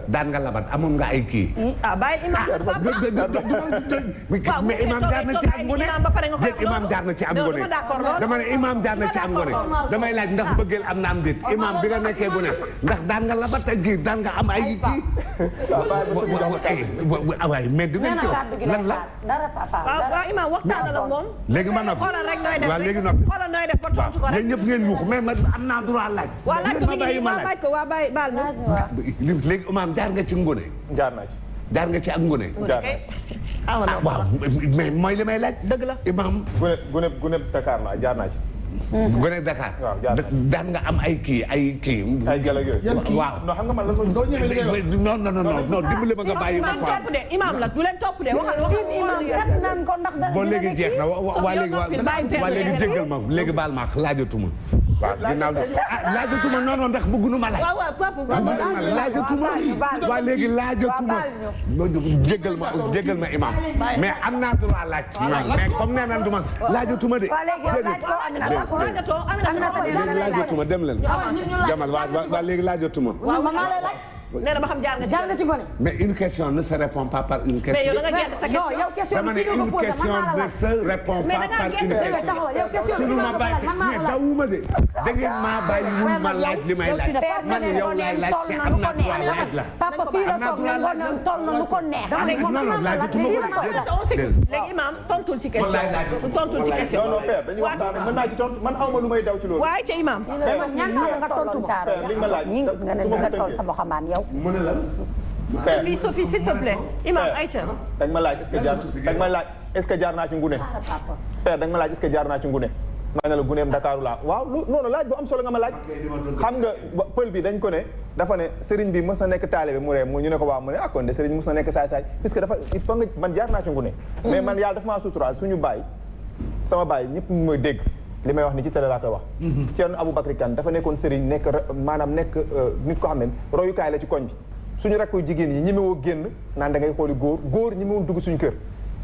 daan nga labat amoon nga ay kii. bàyyi imam mais imam jaar na ci am ngone déet imam jaar na ci am ngone dama ne imam jaar na ci am ngone damay laaj ndax bëggeel am na am déet imam bi nga nekkee bu ne ndax daan nga labat ak kii daan nga am ay kii. waaye mais dinañ ci lan la. waaw imam waxtaan la moom. léegi ma noppi waaw léegi noppi xoolal nooy def ba tontu ko rek. yéen ñëpp ngeen yuuxu mais man am naa droit laaj. waaw laaj ko mi ngi ma laaj ko waa bàyyi baal na. léegi imam jaar nga ci ngone. jaar naa ci. jaar nga ci ak ngone. jaar naa ci. waaw mais mooy li may laaj. dëgg la imam. gune Dakar la jaar naa ci. gone Dakar. waaw jaar naa ci. daan nga am ay kii. ay gel ak yooyu. waaw non xam nga man lan la. doo ñëwee li ngay wax non dimbali ma nga bàyyi ma quoi. imam la du leen topp de waxal imam kat naan ko ndax dara bon léegi jeex na waa léegi jéggal ma léegi baal ma laajatuma. waaw ginnaaw laajatuma non ndax bëggunu ma laaj. waaw papa laajatuma waa léegi laajatuma. jéggal ma imam mais am naa droit laaj. mais comme nee nan duma laajatuma de. léegi laajatuma dem leen. jamal waa léegi laajatuma. nee na ma xam jaar nga ci gone. mais une question ne se répond pas par une question. mais yow da nga gedd sa question. non yow question bi une question ne se répond pas par une question. sunu ma bàyyi mais dawuma de. da ngeen maa bàyyi mun ma laaj li may laaj. man yow laay laaj te am naa droit laaj la. papa fii la toog ne ngoneem toll na lu ko neex. non non laajatuma ko de. léegi imam tontul ci question. tontul ci question. non non père dañuy waxtaan mën naa ci tontu man xaw ma lu may daw ci loolu. waaye ca imam. ñaan naa nga tontu li nga ma laaj nga ne nga toll sa boxamaan yow. mu ne la. Sophie s'il te plaît. imam Aïcha. da nga ma laaj est-ce que jaar naa ci ngune. père da nga ma laaj est-ce que jaar naa ci ngune. ma ne la guneem Dakaaru laa waaw noonu laaj bu am solo nga ma laaj. xam nga pël bi dañ ko ne dafa ne sëriñ bi mës na nekk taalibe mu ree ñu ne ko waaw mu ne ah kon de sëriñ mës na nekk saay-saay puisque dafa il faut nga man jaar naa ci ngune. mais man yàlla dafa maa suturaal suñu baay sama baay ñëpp ñu mooy dégg li may wax ni ci télé laa koy wax. Thierno Aboubacry Kane dafa nekkoon sëriñ nekk maanaam nekk nit ko xam ne royukaay la ci koñ bi suñu rakku jigéen yi ñemewoo génn naan da ngay xooli góor ñemewul dugg suñu kër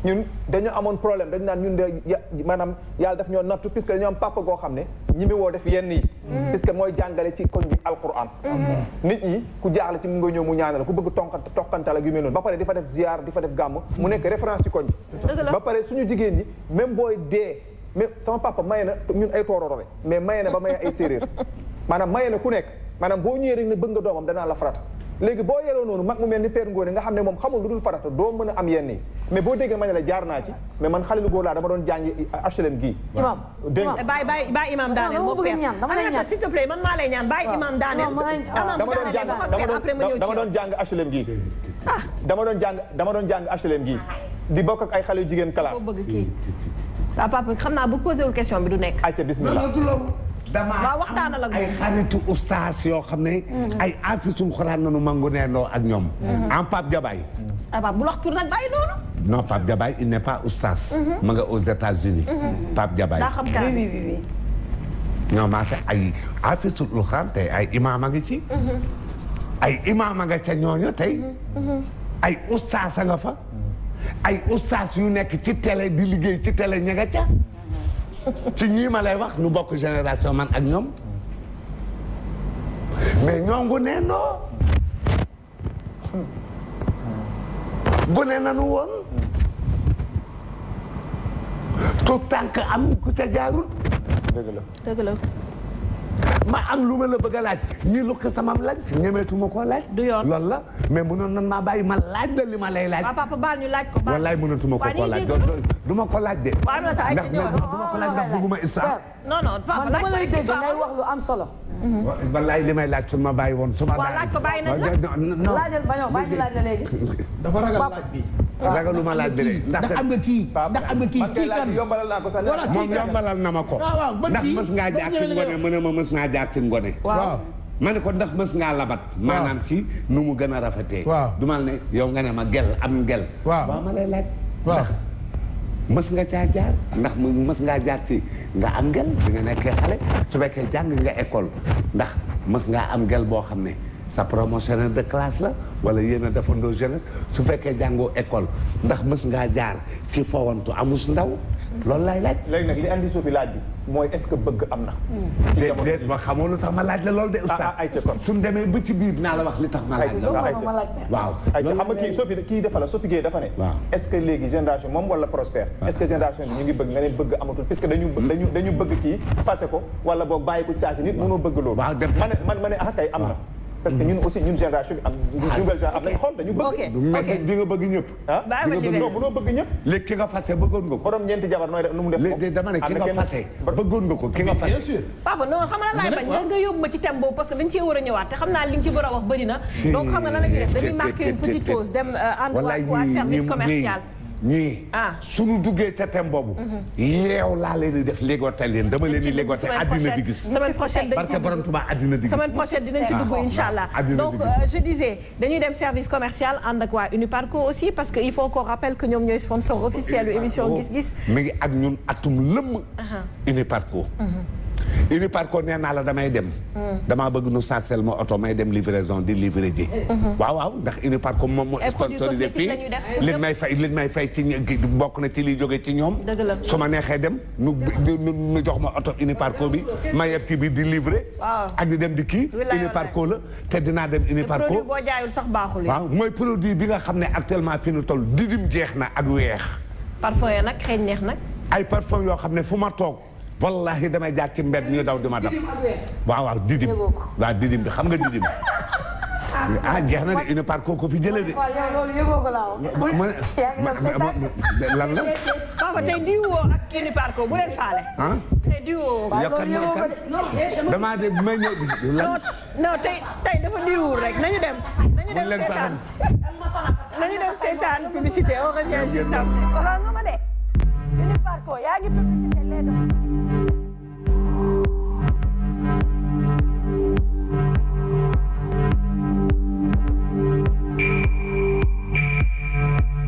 ñun dañoo amoon problème dañu naan ñun de maanaam yàlla daf ñoo nattu puisque dañoo am papa goo xam ne ñemewoo def yenn yi puisque mooy jàngale ci koñ bi alquran nit ñi ku jaaxle ci mu nga ñëw mu ñaanal ku bëgg toqantal ak yu mel noonu ba pare di fa def ziar di fa def gàmm mu nekk référence ci koñ bi ba pare suñu jigéen ñi même booy dee mais sama papa maye na ñun ay toororore mais maye na ba maye ay séeréer maanaam maye na ku nekk maanaam boo ñëwee rek ne bëgg nga doomam danaa la farata léegi boo yeloo noonu mag mu mel ni Père Ngoné nga xam ne moom xamul lu dul farata doo mën a am yenn yi mais boo déggee ma ne la jaar naa ci mais man xale lu góor laa dama doon jàngi HLM gii. imam dégg nga bàyyi imam daaneel moo père Aminata s'il te plaît man maa lay ñaan bàyyi imam daaneel. dama doon jàng HLM gii. dama doon jàng HLM gii di bokk ak ay xale yu jigéen classe. waaw papa xam naa bu posé wul question bi du nekk. ayca bismillah. waaw waxtaanal ak ay xaritu ustaas yoo xam ne. ay afisul xuraan nanu mangu neendoo ak ñoom. en Pape Diabaye. ah bu wax tur nag bàyyi noonu. non Pape Diabaye il n'est pas ustaas. ma nga aux États-Unis Pape Diabaye. daa xam kaa oui. ñoom maa ay afisul xuraan tey ay imaam a ngi ci. ay imaam a nga ca ñooñu tey. ay ustaas a nga fa. ay ustaas yu nekk ci télé di liggéey ci télé ña nga ca. ci ñii ma lay wax nu bokk génération man ak ñoom mais ñoo ngu nee noo gune nanu woon tout tànk am ku ca jaarul dëgg la ma am lu ma la bëgg a laaj ñi lu ko samam laaj ñemeetuma koo laaj du yoon loolu la mais mënoon nan maa bàyyi ma laaj la li ma lay laaj papa baal ñu laaj ko wallaay mënatuma ko laaj du ma ko laaj de ndax du ma ko laaj ndax bëgguma islam non papa man dama lay dégg ngay wax lu am solo wallaay li may laaj su ma bàyyi woon su ma laaj ko bàyyi nañ la laajal bañoo bàyyi laaj la léegi dafa ragal laaj bi ragaluma laaj bi de ndax am nga kii ndax am nga kii kan yombalal naa ko sax moom yombalal na ma ko ndax mës ngaa jaar ci ngone mu ne ma mës ngaa jaar ci ngone waaw ma ne ko ndax mës ngaa labat maanaam ci nu mu gën a rafetee du mal ne yow nga ne ma gel am gel waaw ma lay laaj ndax mës nga caa jaar ndax mës ngaa jaar ci nga am gel bi nga nekkee xale su fekkee jàng nga école ndax mës ngaa am gel boo xam ne sa promotionnaire de classe la wala yéen a defandoo jeunesse su fekkee jàngoo école ndax mës ngaa jaar ci fowantu amus ndaw loolu laay laaj. léegi nag li andi suufi laaj bi mooy est-ce que bëgg am na. déedéet ma xamoo lu tax ma laaj la loolu de oustaz. ay ca kon suñ demee ba ci biir naa la wax li tax ma laaj la. waaw. ay ca xam nga kii Sophie kii dafa la Sophie Gueye dafa ne. est-ce que léegi génération moom wala Prospère. est-ce que génération bi ñu ngi bëgg nga ne bëgg amatul puisque dañu bëgg kii passé ko wala boog bàyyi ko ci saa si nit mënoo bëgg loolu. ma ne ah kay am na. parce que ñun aussi ñun génération bi am nouvelle genre am nañu xool dañu bëgg. di nga bëgg ñëpp. ah mënoo bëgg ñëpp. léegi ki nga fase bëggoon nga ko. borom ñeenti jabar nooy def nu mu def. léegi dama ne ki nga fase bëggoon nga ko ki nga fase. bien sûr. papa non xam nga laay bañ nga yóbbu ma ci thème boobu parce que dañ cee war a ñëwaat te xam naa li nga ci war a wax bëri na. donc xam nga lan la ñuy def dañuy marquer une petite pause dem ànd waa service commercial. ñii suñu duggee ca thème boobu yeew laa leen di def légoté leen dama leen di légoté àddina di gis semaine prochaine parce que borom Tuubaa àddina di gis semaine prochaine dinañ ci dugg inshallah donc je disais dañuy dem service commercial ànd ak waa Uniparco aussi parce que il faut qu'on rappelle que ñoom ñooy sponsor officiel yu émission gis-gis mi ngi ak ñun atum lëmm Uniparco Uniparco nee naa la damay dem damaa bëgg nu sarcel ma oto may dem livraison di livrer ji waaw ndax Uniparco moom moo sponsorisé fii liñ may fay ci bokk na ci liy jóge ci ñoom su ma neexee dem nu jox ma oto Uniparco bi ma yeb ci biir di livrer ak di dem di kii Uniparco la te dinaa dem Uniparco produit boo jaayul sax baaxul waaw mooy produit bi nga xam ne actuellement fi nu toll didim jeex na ak weex parfum ya nag xeeñ neex nag ay parfum yoo xam ne fu ma toog wallahi damay jaar ci mbedd ñu daw di ma dab waaw didim waaw didim bi xam nga didim jeex na de Uniparco ko fi jëlee de lan la papa tey diwoo ak Uniparco bu leen faale tey diwoo damaa de may ñëw non tey dafa diwul rek nañu dem seetaan publicité on revient juste après nga ma de Uniparco yaa ngi publicité léegi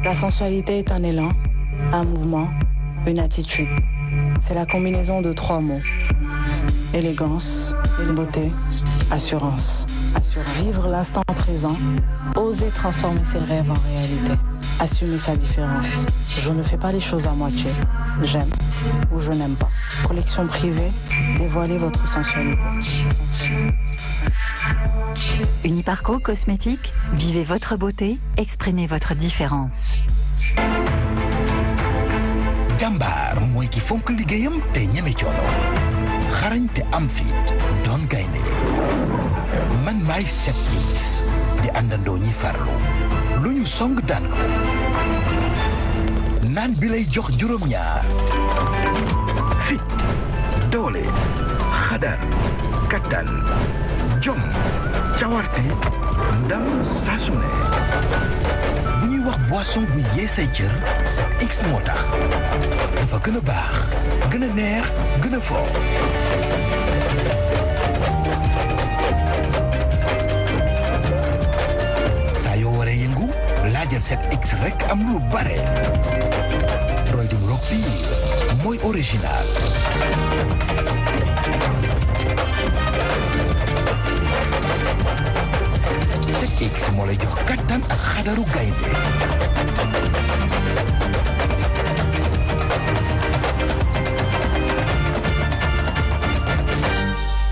La sensualité est un élan, un mouvement, une attitude. C'est la combinaison de 3 mots. Élégance, beauté, assurance. Vivre l'instant présent, oser transformer ses rêves en réalité. Assumer sa différence. Je ne fais pas les choses à moitié. J'aime ou je n'aime pas. Collection privée, dévoilez votre sensualité. Uniparco Cosmétique, vivez votre beauté, exprimez votre différence. Jàmbaar mooy ki fonk liggéeyam te ñeme coono xarañ te am fit doon gaynde man maay 7X di àndandoo ñi farlu lu ñu song daan ko naan bi lay jox juróom-ñaar fit doole xadar kattan jom cawarte ndam saa su ne bu ñuy wax boisson bu yee say cër 7X moo tax dafa gën a baax gën a neex gën a fort saa yoo waree yëngu laajal 7X rek am lu bare roy du rock pire mooy original X moo lay jox kattan ak xadaru gaynde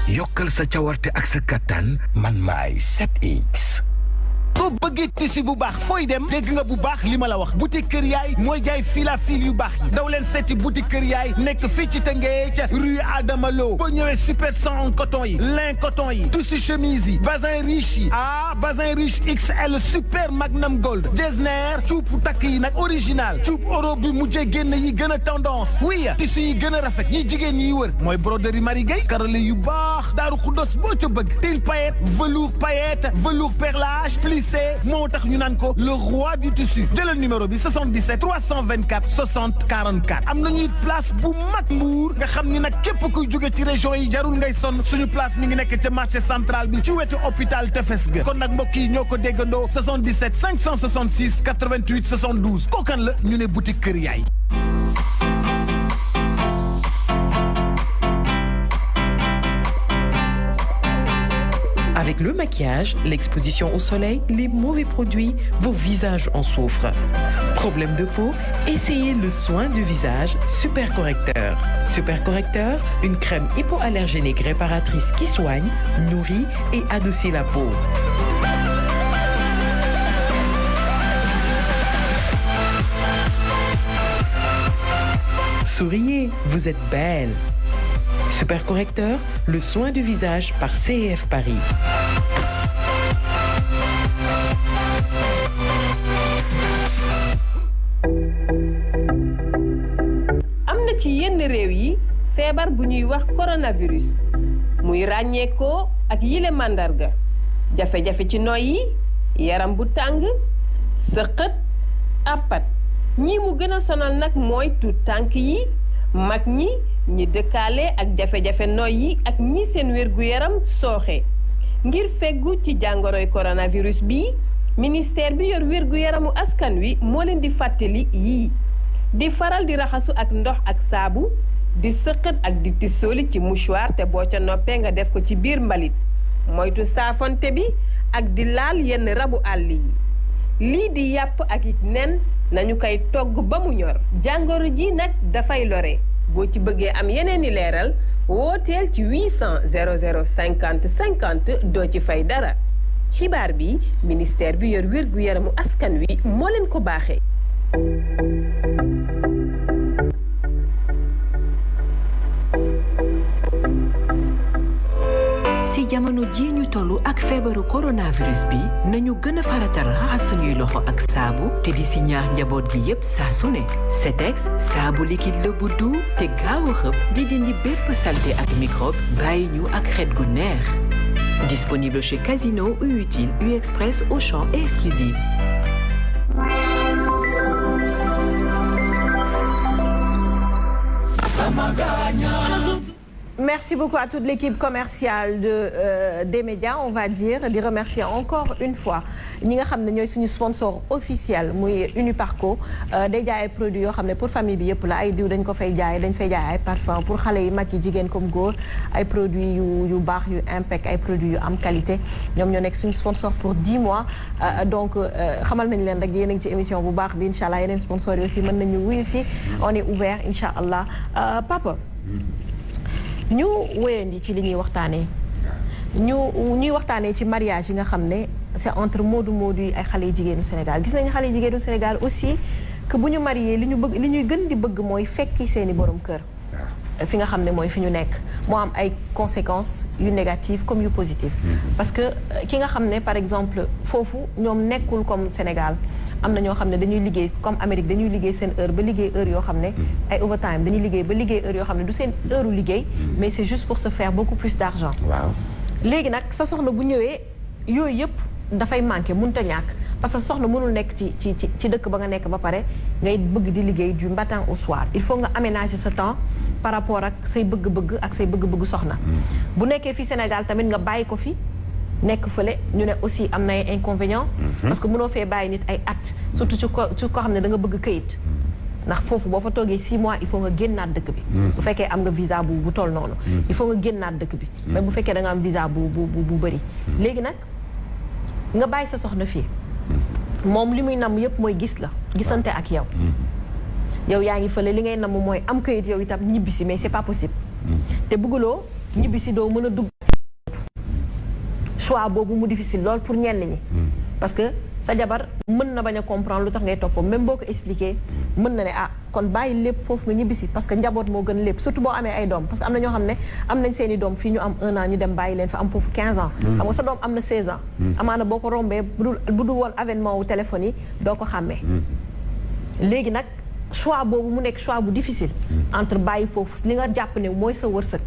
yokkal sa cawarte ak sa kattan man maay 7X soo bëggee tissu bu baax fooy dem dégg nga bu baax li ma la wax boutique Kër Yaay mooy jaay fil à fil yu baax yi daw leen seeti boutique Kër Yaay nekk fii ci Tëngéej rue Adama Lo boo ñëwee super 100 coton yi lin coton yi tissu chemise yi bazin riche yi bazin riche XL super magnum gold Getzner cuub takk yi nag original cuub Europe bi mujjee génn yi gën a tendance oui tissu yi gën a rafet yi jigéen yi wër mooy broderie Marie Gueye karale yu baax Daaru Xuddos boo ca bëgg til paillette velours perlage plissé moo tax ñu naan ko le roi du tissu jëlal numéro bi 77 324 60 44 am nañuy place bu mag Mbour nga xam ni nag képp kuy jóge ci région yi jarul ngay sonn suñu place mi ngi nekk ca marché central bi ci wetu hôpital Tefes ga kon nag mbokk yi ñoo ko déggandoo 77 566 88 72 kookan la ñu ne boutique Kër Yaay. Avec Avec le maquillage, l'exposition au soleil, les mauvais produits, vos visages en souffrent. Problème de peau? Essayez le soin du visage Super Correcteur. Super Correcteur, une crème hypoallergénique réparatrice qui soigne, nourrit et adoucit la peau. Souriez, vous êtes belle. Super Correcteur, le soin du visage par CF Paris. am na ci yenn réew yi feebar bu ñuy wax coronavirus muy ràññeekoo ak yile màndarga jafe-jafe ci noyyi yaram bu tàng sëqët àppat ñi mu gën a sonal nag mooy tuut tànk yi mag ñi dëkkaale ak jafe-jafe noyyi ak ñi seen wér-gu-yaram sooxe ngir feggu ci jàngoroy coronavirus bi ministère bi yor wér-gu-yaramu askan wi moo leen di fàttali yii di faral di raxasu ak ndox ak saabu di sëqët ak di tissooli ci mouchoir te boo ca noppee nga def ko ci biir mbalit moytu saafonte bi ak di laal yenn rabu àll yi lii di yàpp ak it nen nañu koy togg ba mu ñor jàngoro ji nag dafay lore boo ci bëggee am yeneen i leeral wooteel ci 800 00 50 50 doo ci fay dara xibaar bi ministère bi yor wér-gu-yaramu askan wi moo leen ko baaxee. ci jamono ji ñu tollu ak feebaru coronavirus bi nañu gën a faratal raxas suñuy loxo ak saabu te di si ñaax njaboot gi yépp saa su ne Cetex saabu liquide la bu du te gaaw a xëpp di dindi bépp saleté ak microbe bàyyi ñu ak xet gu neex disponible chez Casino, U-Utile, U-Express, Auchan et Exclusive. Merci beaucoup à toute l'équipe commerciale des médias, on va dire, di remercier encore une fois ñi nga xam ne ñooy suñu sponsor officiel muy Uniparco day jaay ay produits yoo xam ne pour famille bi yëpp la ay diw dañ ko fay jaay dañ fay jaay ay parfum pour xale yi mag yi jigéen comme góor ay produits yu baax yu impec ay produits yu am qualité ñoom ñoo nekk suñu sponsor pour 10 mois donc xamal nañ leen rek yéen a ngi ci émission bu baax bi incha allah yeneen sponsors yi aussi mën nañu wuyu si on est ouvert incha allah papa ñu wéyandi ci li ñuy waxtaanee ñuy waxtaanee ci mariage yi nga xam ne c'est entre moodu yi ay xale yu jigéenu Sénégal gis nañu xale yu jigéenu Sénégal aussi que bu ñu marié li ñuy gën di bëgg mooy fekki seeni borom kër fi nga xam ne mooy fi ñu nekk moo am ay conséquences yu négatives comme yu positives parce que ki nga xam ne par exemple foofu ñoom nekkul comme Sénégal am na ñoo xam ne dañuy liggéey comme Amérique dañuy liggéey seen heure ba liggéey heure yoo xam ne ay overtime dañuy liggéey ba liggéey heure yoo xam ne du seen heure liggéey mais c'est juste pour se faire beaucoup plus d'argent waaw léegi nag sa soxna bu ñëwee yooyu yëpp dafay manqué mënut a ñàkk parce que soxna mënul nekk ci dëkk ba nga nekk ba pare ngay bëgg di liggéey du matin au soir il faut nga aménager sa temps par rapport ak say bëgg-bëgg ak say bëgg-bëgg soxna bu nekkee fii Sénégal tamit nga bàyyi ko fi nekk fële ñu ne aussi am na ay inconvénients parce que mënoo fee bàyyi nit ay at surtout ci ko xam ne da nga bëgg këyit ndax foofu boo fa toogee 6 mois il faut nga génnaat dëkk bi bu fekkee am nga visa bu toll noonu il faut nga génnaat dëkk bi même bu fekkee da nga am visa bu bëri léegi nag nga bàyyi sa soxna fii moom li muy namm yëpp mooy gis la gisante ak yow yow yaa ngi fële li ngay namm mooy am këyit yow itam ñibbisi mais c'est pas possible te bëgguloo ñibbisi doo mën a dugg choix boobu mu difficile lool pour ñenn ñi parce que sa jabar mën na bañ a comprendre lu tax ngay toog foofu même boo ko expliqué mën na ne ah kon bàyyi lépp foofu nga ñibbisi parce que njaboot moo gën lépp surtout boo amee ay doom parce que am na ñoo xam ne am nañ seen i doom fii ñu am 1 an ñu dem bàyyi leen fa am foofu 15 ans xam nga sa doom am na 16 ans amaana boo ko rombee bu dul woon avènement wu téléphone yi doo ko xàmmee léegi nag choix boobu mu nekk choix bu difficile entre bàyyi foofu li nga jàpp ne mooy sa wërsëg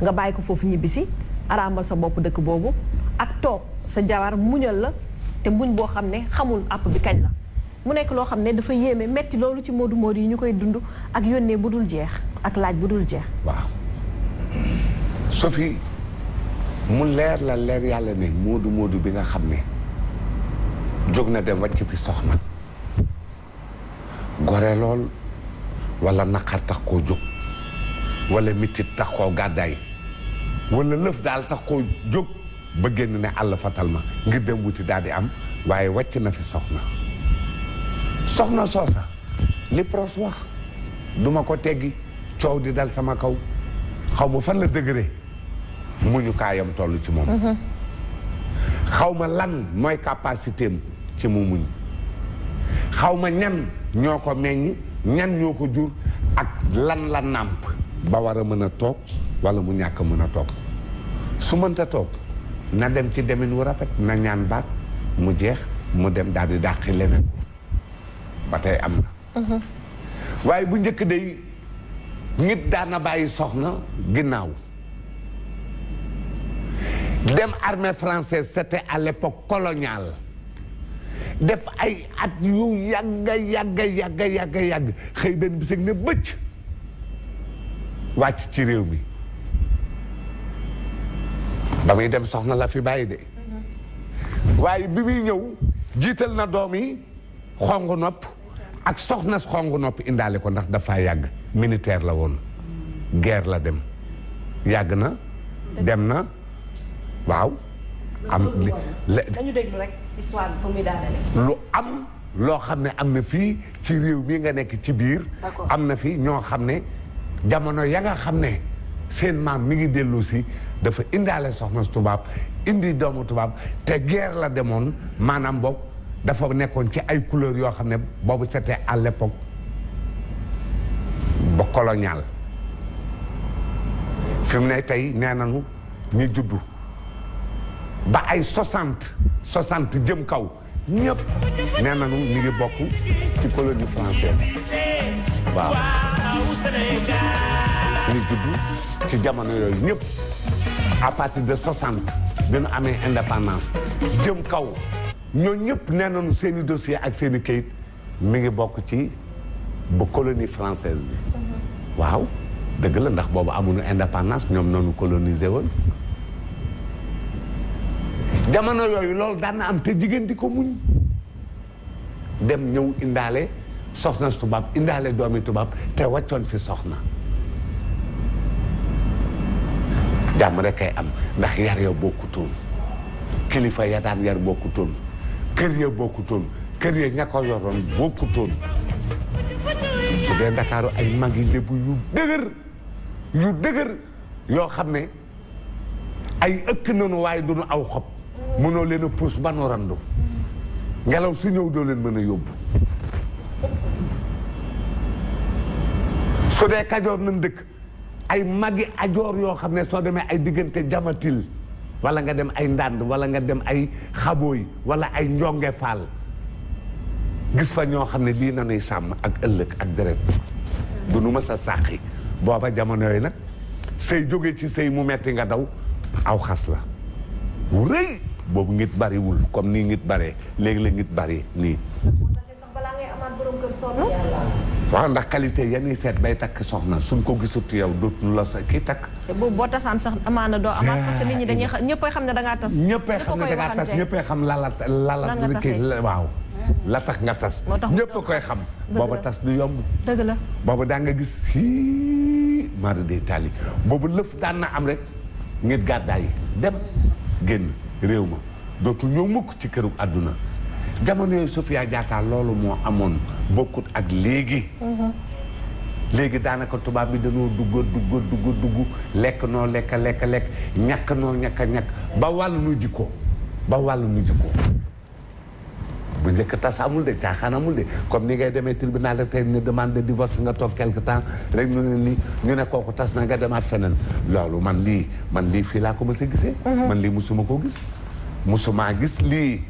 nga bàyyi ko foofu ñibbisi araamal sa bopp dëkk boobu ak toog sa jabar muñal la te muñ boo xam ne xamul àpp bi kañ la mu nekk loo xam ne dafa yéeme metti loolu ci moodu yi ñu koy dund ak yónnee bu dul jeex ak laaj bu dul jeex waaw Sophie mu leer la leer yàlla ne moodu bi nga xam ne jóg na dem wàcc fi soxna gore lool wala naqar tax koo jóg wala mitit tax koo gàddaay wala lëf daal tax koo jóg ba génn ne àll fatal ma ngir dem wuti daal di am waaye wàcc na fi soxna soosa li pros wax duma ko teggi coow di dal sama kaw xaw ma fan la degré muñu kaayam toll ci moom xaw ma lan mooy capacité am ci mu muñ xaw ma ñan ñoo ko meññ ñan ñoo ko jur ak lan la nàmp ba war a mën a toog wala mu ñàkk mën a toog su mënta toog na dem ci demin wu rafet na ñaan baat mu jeex mu dem daal di dàqi leneen ba tey am na waaye bu njëkk day nit daana bàyyi soxna ginnaaw dem armée française c'était à l'époque coloniale def ay at yu yàgg xëy benn bisig ne bëcc wàcc ci réew mi ba muy dem soxna la fi bàyyi de waaye bi muy ñëw jiital na doom yi xongu nopp ak soxna xongu nopp indaale ko ndax dafa yàgg militaire la woon guerre la dem yàgg na dem na waaw am dañu déglu rek histoire bi fu muy daanale lu am loo xam ne am na fii ci réew mi nga nekk ci biir am na fi ñoo xam ne jamono ya nga xam ne seen maam mi ngi dellu si dafa indaale soxna tubaab indi doomu tubaab te guerre la demoon maanaam boog dafa nekkoon ci ay couleurs yoo xam ne boobu c'était à l'époque ba colonial fi mu ne tey nee nañu ñu juddu ba ay 60 jëm kaw ñëpp nee nañu ñu ngi bokk ci colonie française waaw ñu juddu ci jamono yooyu ñëpp à partir de 60 bi ñu amee indépendance jëm kaw ñoo ñëpp nee nañu seen i dossier ak seen i kayit mi ngi bokk ci bu colonie française bi waaw dëgg la ndax boobu amuñu indépendance ñoom noonu colonisé woon jamono yooyu loolu daan na am te jigéen di ko muñ dem ñëw indaale soxna tubaab indaale doomi tubaab te wàccoon fi soxna jàmm rek kay am ndax yar ya bokkutoon kilifa ya daan yar bokkutoon kër ya bokkutoon kër ya ña ko yoroon bokkutoon su dee Ndakaaru ay mag yi lébu yu dëgër yoo xam ne ay ëkk nanu waaye duñu aw xob mënoo leen a puus ba nu randu ngelaw su ñëw doo leen mën a yóbbu su dee Kajoor nañ dëkk ay magi ajoor yoo xam ne soo demee ay diggante jamatil wala nga dem ay ndànd wala nga dem ay xabooy wala ay njonge faal gis fa ñoo xam ne lii nanuy sàmm ak ëllëg ak deret du nu ma sa sàqi booba jamono yooyu nag sëy jóge ci sëy mu metti nga daw aw xas la wu rëy boobu ngit bariwul comme nii ngit bare léegi la ngit bari nii waaw ndax qualité yanuy seet bay takk soxna suñ ko gisut yow dootuñu la sa kii takk te boobu boo tasaan sax amaana doo amaat parce que nit ñi dañuy ñëppay xam ne da ngaa tas ñëppay xam ne da ngaa tas ñëppay xam lala kii waaw la tax nga tas ñëpp koy xam booba tas du yomb dëgg la booba daa nga gis si mara day tali boobu lëf daan na am rek ngir gàddaay yi dem génn réew ma dootu ñëw mukk ci këru àdduna jamono yooyu Sofia Diatta loolu moo amoon bokkut ak léegi léegi daanaka tubaab bi dañoo dugg lekk noo lekk ñàkk noo ñàkk ba wàllu nu jikko bu njëkk tas amul de caaxaan amul de comme ni ngay demee tribunal rek tey ne demande de divorce nga toog quelque temps rek ñu ne kooku tas na nga demaat feneen loolu man lii fii laa ko mës a gisee man lii musuma ko gis musumaa gis lii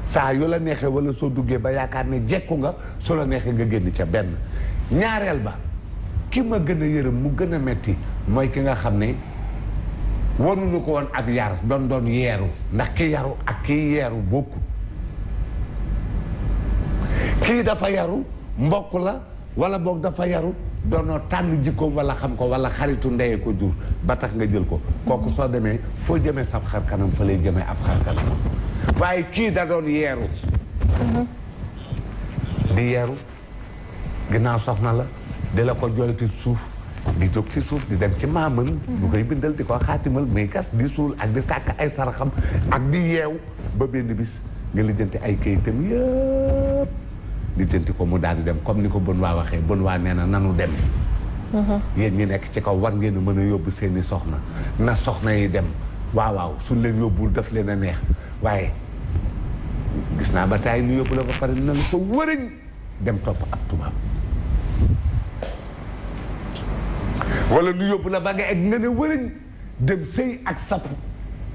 saa yu la neexee wala soo duggee ba yaakaar ne jekku nga soo la neexee nga génn ca benn ñaareel ba ki ma gën a yërëm mu gën a metti mooy ki nga xam ne wanuñu ko woon ab yar doon yeeru ndax ki yaru ak kii yeeru bokku kii dafa yaru mbokk la wala boog dafa yaru doonoo tànn jikkoom wala xam ko wala xaritu ndeye ko jur ba tax nga jël ko kooku soo demee foo jëmee sab xar kanam fa lay jëmee ab xar kanam waaye kii da doon yeeru di yeeru ginnaaw soxna la di la ko jooyti suuf di jóg ci suuf di dem ci maamam. ñu koy bindal di ko xaatimal muy gas di suul ak di sàkk ay saraxam ak di yeew ba benn bis nga lijjanti ay kayitam yëpp lijjanti ko mu daal di dem comme ni ko bon waa waxee bon waa nee na nanu dem. yéen ñi nekk ci kaw war ngeen a mën a yóbbu seeni soxna na soxna yi dem waaw suñ leen yóbbul daf leen a neex waaye gis naa ba taay nu yóbbu la ba pare na la ko wërëñ dem topp ab tubaab wala nu yóbbu la ba nga egg nga ne wërëñ dem sëy ak sap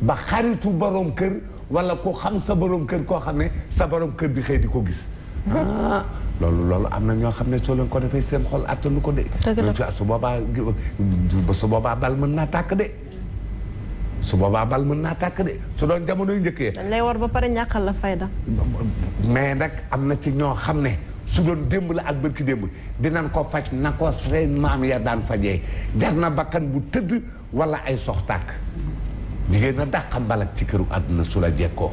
ba xaritu borom kër wala ku xam sa borom kër koo xam ne sa borom kër di xëy di ko gis loolu am na ñoo xam ne soo leen ko defee seen xol attanu ko de. su boobaa bal mën naa tàkk de. su doon jamono yu njëkkee. dañ lay war ba pare ñàkkal la fayda. mais nag am na ci ñoo xam ne su doon démb la ak bërki démb dinañ ko faj na ko seen maam ya daan fajee jar na bakkan bu tëdd wala ay sox tàkk jigéen na dàqa mbalak ci këru àdduna su la jekkoo.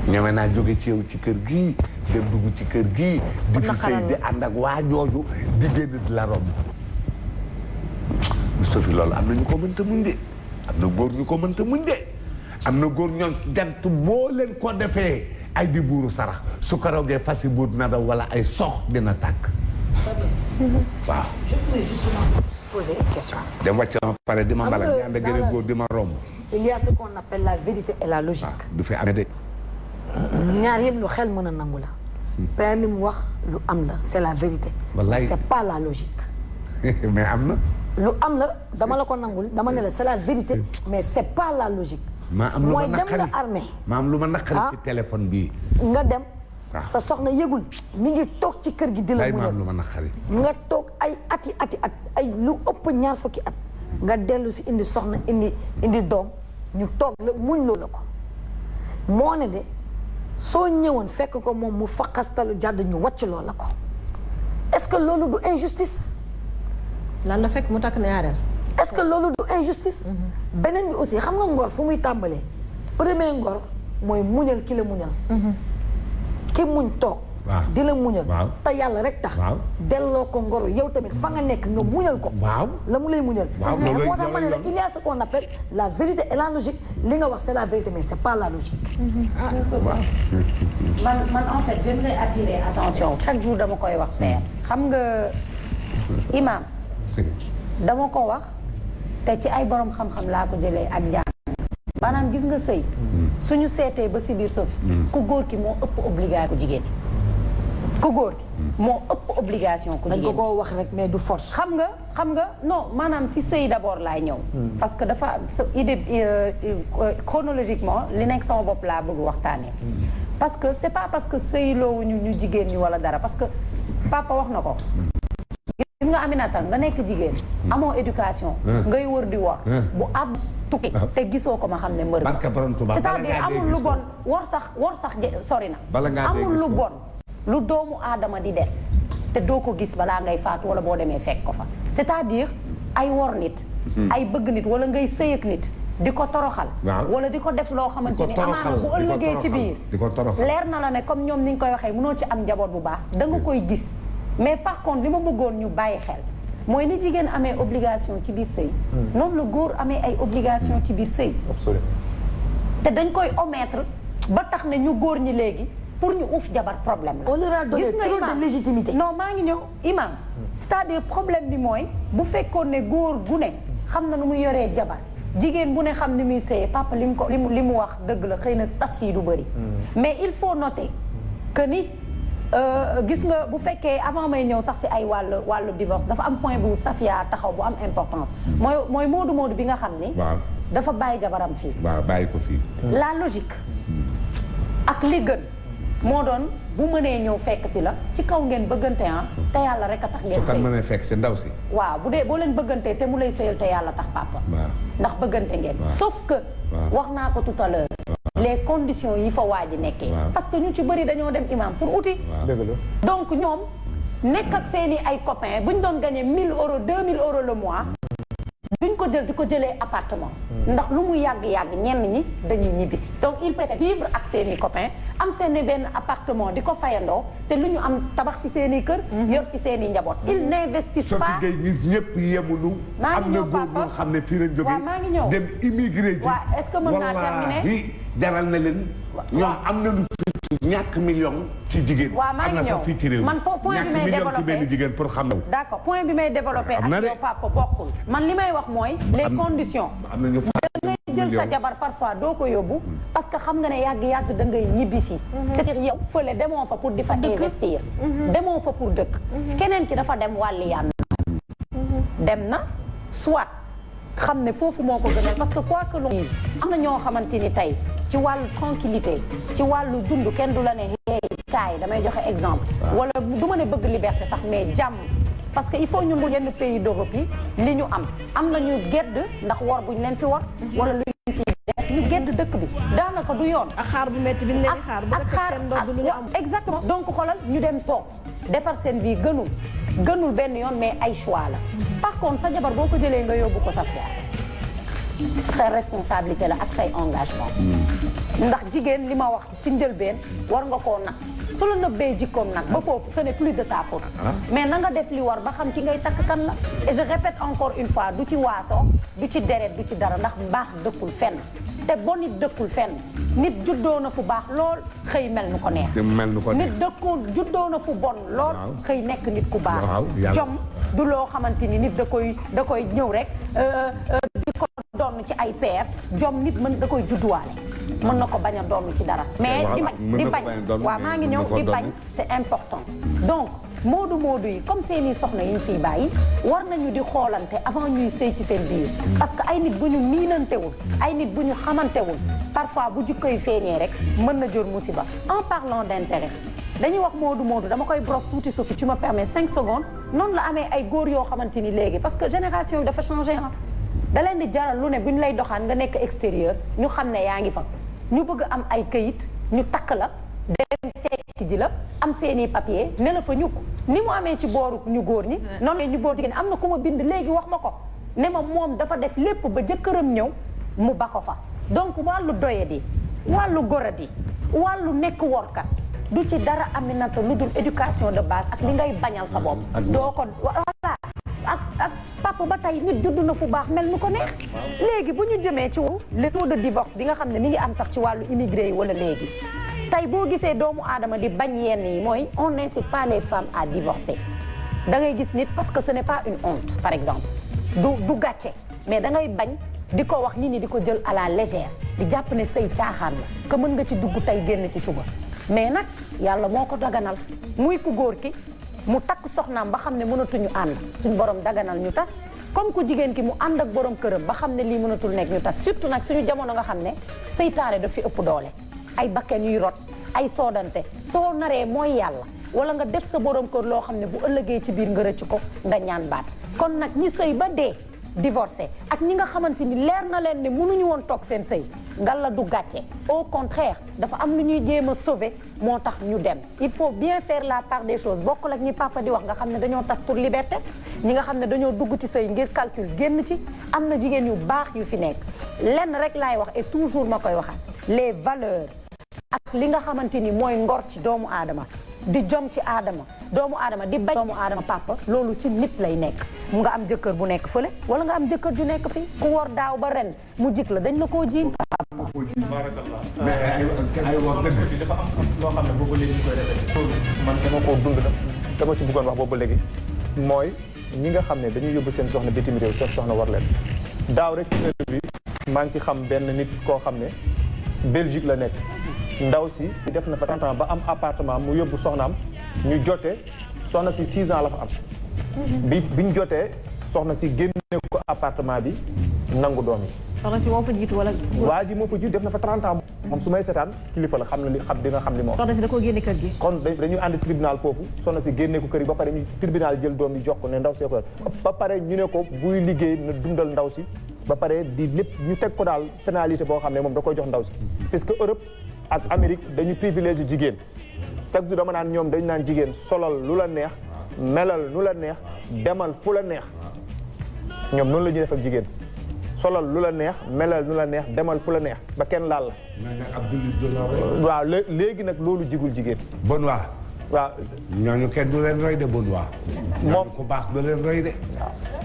ñeme naa jóge ci yow ci kër gii dem dugg ci kër gii di fi sëy di ànd ak waa jooju di génn di la romb Sophie loolu am na ñu ko mënta muñ de am na góor ñu ko mënta muñ de am na góor ñoom jant boo leen ko defee ay di buuru sarax su ko rogee fasi buur na daw wala ay sox dina tàkk waaw je voulais justement poser une question dem wàcc ma pare di ma mbalak ñi ànd ak geneen góor di ma romb il y a ce qu'on appelle la vérité et la logique du fi amee de ñaar yëpp lu xel mën a nangu la. père li mu wax lu am la c'est la vérité. wallaay c'est pas la logique. mais am na. lu am la dama la ko nangul dama ne la c'est la vérité mais c'est pas la logique. maa am lu ma naqari mooy dem nga armée. maa am lu ma naqari ci téléphone bii. nga dem. sa soxna yëgul mi ngi toog ci kër gi di la. maa am lu ma naqari. nga toog ay ati at ay lu ëpp ñaar fukki at. nga dellu si indi soxna indi doom ñu toog la muñ loo la ko moo ne de. soo ñëwoon fekk ko moom mu faqastalu jàdd ñu wàcc loo la ko est-ce que loolu du injustice. lan la fekk mu takk ñaareel. est-ce que loolu du injustice. beneen bi aussi xam nga ngor fu muy tàmbalee. premier ngor mooy muñal ki la muñal. ki muñ toog. di la muñal. te yàlla rek tax. delloo ko ngoro yow tamit fa nga nekk nga muñal ko. la mu lay muñal. mais moo tax ma ne la il y a ce qu'on appelle la vérité et la logique li nga wax c'est la vérité mais c'est pas la logique. man en fait j'aimerais attirer attention chaque jour dama koy wax père xam nga imam dama ko wax te ci ay borom xam-xam laa ko jëlee ak njàng maanaam gis nga sëy suñu seetee ba si biir Sophie ku góor ki moo ëpp obligation ku jigéen ku góor ki moo ëpp obligation ku jigéen dañ ko koo wax rek mais du force xam nga non maanaam ci sëy d'abord laay ñëw parce que dafa idée chronologiquement li nekk sama bopp laa bëgg waxtaanee parce que c'est pas parce que sëy loowuñu ñu jigéen ñi wala dara parce que papa wax na ko gis nga Aminata nga nekk jigéen amoo éducation ngay wër di wor bu ab tukki te gisoo ko ma xam ne mbër c'est-à-dire amul lu bon wor sax sori na amul lu bon lu doomu aadama di def te doo ko gis balaa ngay faatu wala boo demee fekk ko fa c'est-à-dire ay wor nit ay bëgg nit wala ngay sëy ak nit di ko toroxal wala di ko def loo xamante ni amaana bu ëllëgee ci biir leer na la ne comme ñoom ni ñu koy waxee mënoo ci am njaboot bu baax da nga koy gis mais par contre li ma bëggoon ñu bàyyi xel mooy ni jigéen amee obligation ci biir sëy noonu la góor amee ay obligation ci biir sëy te dañ koy omettre ba tax ne ñu góor ñi léegi pour ñu uuf jabar problème la. on leur a donné trop de légitimité. non maa ngi ñëw imam c'est-à-dire problème bi mooy bu fekkoon ne góor gu ne xam na nu muy yoree jabar jigéen bu ne xam ni muy sëyee papa li mu wax dëgg la xëy na tas yi du bëri. mais il faut noter que ni gis nga bu fekkee avant may ñëw sax si ay wàllu divorce dafa am point bu Safia taxaw bu am importance. mooy moodu bi nga xam ni. dafa bàyyi jabaram fii. waaw bàyyi ko fii. la logique ak li gën. moo doon bu mënee ñëw fekk si la ci kaw ngeen bëggante te yàlla rek a tax ngeen sëy. su kan mënee fekk si ndaw si. waaw boo leen bëggantee te mu lay sëyal te yàlla tax papa. ndax bëggante ngeen. sauf que. wax naa ko tout à l'heure les conditions yi fa waa ji nekkee. parce que ñu ci bëri dañoo dem imam pour uti. donc ñoom nekk ak seeni ay copains bu ñu doon gagné 1000 euros 2000 euros le mois. duñ ko jël di ko jëlee appartement. ndax lu mu yàgg-yàgg ñenn ñi dañuy ñibbisi. donc il préfère vivre ak seeni copains am seeni benn appartement di ko fayandoo te lu ñu am tabax fi seeni kër. yor fi seeni njaboot. ils n'investissent pas. Sophie Gueye nit ñëpp yemunu. am na góor ñoo xam ne fii lañ jógee. maa ngi ñëw dem immigré ji. waaw est-ce que mën naa terminer wallaahi jaral na leen. ñoom am na lu fi ñàkk million ci jigéen. waaw maa ngi ñëw am na sax fii ci réew man point bi may développé ci benn jigéen pour xam. d'accord point bi may développé ak yow papa bokkul. man li may wax mooy les conditions. am na ñu da ngay jël sa jabar parfois doo ko yóbbu. parce que xam nga ne yàgg-yàgg da ngay ñibbisi. c'est-à-dire yow fële demoo fa pour di fa investir. demoo fa pour dëkk. keneen ki dafa dem wàlli yaan dem na soit xam ne foofu moo ko gënal parce que quoi que l'on dise am na ñoo xamante ni tey ci wàllu tranquillité ci wàllu dund kenn du la ne hey kaay damay joxe exemple. wala du ma ne bëgg liberté sax mais jàmm. parce que il faut ñun yenn pays d'Europe yi li ñu am na ñu gedd ndax war buñ leen fi war. wala lu ñu fi def ñu gedd dëkk bi daanaka du yoon. ak xaar bu métti bi ñu leen di xaar ba seen ndodd lu ñu am. exactement donc xoolal ñu dem toog defar seen vie gënul benn yoon mais ay choix la. par contre sa jabar boo ko jëlee nga yóbbu ko sa sa responsabilité la ak say engagement. ndax jigéen li ma wax ci njëlbeen war nga koo nag su la nëbbee jikkoom nag ba foofu ce n'est plus de ta faute. mais na nga def li war ba xam ki ngay takk kan la. et je répète encore une fois du ci waaso du ci deret du ci dara ndax mbaax dëkkul fenn te bon nit dëkkul fenn nit juddoo na fu baax lool xëy mel nu ko neex. nit dëkkul juddoo na fu bon lool xëy nekk nit ku baax. jom du loo xamante ni nit da koy ñëw rek di ko doon ci ay peer jom nit mën da koy judduwaale mën na ko bañ a doon ci dara mais di bañ waaw maa ngi ñëw di bañ c'est important donc moodu yi comme seeni soxna yi ñu fiy bàyyi war nañu di xoolante avant ñuy sëy ci seen biir parce que ay nit bu ñu miinantewul ay nit bu ñu xamantewul parfois bu jikkoy feeñee rek mën na jur musiba en parlant d'intérêt dañuy wax moodu dama koy brosse tuuti Sophie tu me permets 5 secondes noonu la amee ay góor yoo xamante ni léegi parce que génération bi dafa changé da leen di jaral lu ne bu ñu lay doxaan nga nekk extérieur ñu xam ne yaa ngi fa ñu bëgg am ay këyit ñu takk la dem fekk ji la am seeni papier ne la fa ñukk ni mu amee ci booru ñu góor ñi noonu ñu góor jigéen am na ku ma bind léegi wax ma ko ne ma moom dafa def lépp ba jëkkëram ñëw mu ba ko fa donc wàllu doyadi wàllu goradi wàllu nekk workat du ci dara Aminata lu dul éducation de base ak li ngay bañal sa bopp doo ko voilà ak papa ba tey nit judd na fu baax mel nu ko neex léegi bu ñu jëmee ci le taux de divorce bi nga xam ne mi ngi am sax ci wàllu immigré yi wala léegi tey boo gisee doomu aadama di bañ yenn yi mooy on n'incite pas les femmes à divorcer da ngay gis nit parce que ce n'est pas une honte par exemple du gàcce mais da ngay bañ di ko wax nit ñi di ko jël à la légère di jàpp ne sëy caaxaan la que mën nga ci dugg tey génn ci suba mais nag yàlla moo ko daganal muy ku góor ki mu takk soxnaam ba xam ne mënatuñu ànd suñu borom daganal ñu tas comme ku jigéen ki mu ànd ak borom këram ba xam ne lii mënatul nekk ñu tas surtout nag suñu jamono nga xam ne seytaane daf fi ëpp doole ay bakken yuy rot ay soodante soo naree mooy yàlla wala nga def sa borom kër loo xam ne bu ëllëgee ci biir nga rëcc ko nga ñaan baat kon nag ñi sëy ba dee divorcé ak ñi nga xamante ni leer na leen ne mënuñu woon toog seen sëy ngalla du gàcce au contraire dafa am lu ñuy jéem a sauver moo tax ñu dem il faut bien faire la part des choses bokkul ak ñi papa di wax nga xam ne dañoo tas pour liberté ñi nga xam ne dañoo dugg ci sëy ngir calcul génn ci am na jigéen yu baax yu fi nekk lenn rek laay wax et toujours ma koy waxaat les valeurs ak li nga xamante ni mooy ngor ci doomu aadama di jom ci aadama doomu aadama di bañ doomu aadama papa loolu ci nit lay nekk mu nga am jëkkër bu nekk fële wala nga am jëkkër ju nekk fii ku war daaw ba ren mu jik la dañ la koo jiiñ papa mais ay wax dëgg dafa am loo xam ne boobu léegi ñu koy répété man dama koo dund dama ci bëggoon wax boobu léegi mooy ñi nga xam ne dañuy yóbbu seen soxna bitim réew seen soxna war leen daaw rek ci heure bi maa ngi ci xam benn nit koo xam ne Belgique la nekk ndaw si def na fa 30 ans ba am appartement mu yóbbu soxnaam ñu jotee soxna si 6 ans la fa am biñ jotee soxna si génne ko appartement bi nangu doom yi soxna si moo fa jiitu wala waa ji moo fa jiitu def na fa 30 ans moom su may seetaan kilifa la xam na li xam dina xam li moom soxna si da koo génne kër gi kon dañuy ànd tribunal foofu soxna si génne ko kër yi ba pare ñu tribunal jël doom yi jox ko ne ndaw see ko ba pare ñu ne ko buy liggéey na dundal ndaw si ba pare di lépp ñu teg ko daal pénalité boo xam ne moom da koy jox ndaw si parce que Europe ak Amérique dañu privilégié jigéen chaque jour dama naan ñoom dañu naan jigéen solal lu la neex melal lu la neex demal fu la neex ñoom noonu la ñuy def ak jigéen solal lu la neex melal lu la neex demal fu la neex ba kenn laal la. waaw léegi nag loolu jigul jigéen. bon waa. waaw ñooñu kenn du leen roy de bon waa. moom ku baax du leen roy de.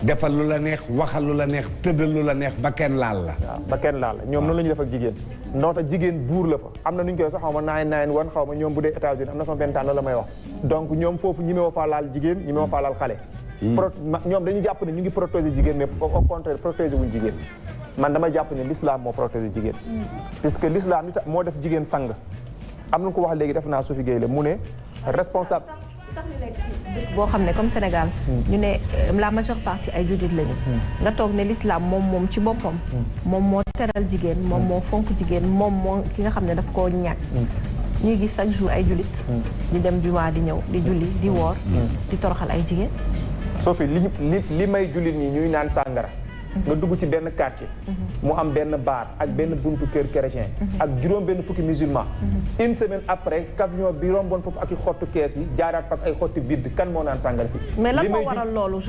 defal lu la neex waxal lu la neex tëddal lu la neex ba kenn laal la. waaw ba kenn laal la ñoom noonu la ñuy def ak jigéen. ndaxte jigéen buur la fa am na nu ñu koy sax xaw ma 991 xaw ma ñoom bu dee États-Unis am na sama benn temps la may wax. donc ñoom foofu ñi ma faa laal jigéen ñi ma faa laal xale. ñoom dañu jàpp ne ñu ngi protéger jigéen mais au contraire protéger wuñ jigéen man dama jàpp ne l'islam moo protéger jigéen. puisque l'islam moo def jigéen sang am na ko wax léegi def naa Sophie Gueye la mu ne responsable. boo xam ne comme Sénégal ñu ne la majeure partie ay jullit lañu nga toog ne l'islam moom ci boppam moom moo teral jigéen moom moo fonk jigéen moom moo ki nga xam ne daf koo ñàkk ñuy gis chaque jour ay jullit di dem jumaa di ñëw di julli di woor di toroxal ay jigéen. Sophie li may jullit ñi ñuy naan sàngara nga dugg ci benn quartier mu am benn bar ak benn buntu kër chrétien ak juróom benn fukki musulman une semaine après camion bi romboon foofu ak i xottu kees yi jaaraat fa ak ay xotti vide kan moo naan sàngara si. mais lan moo waral loolu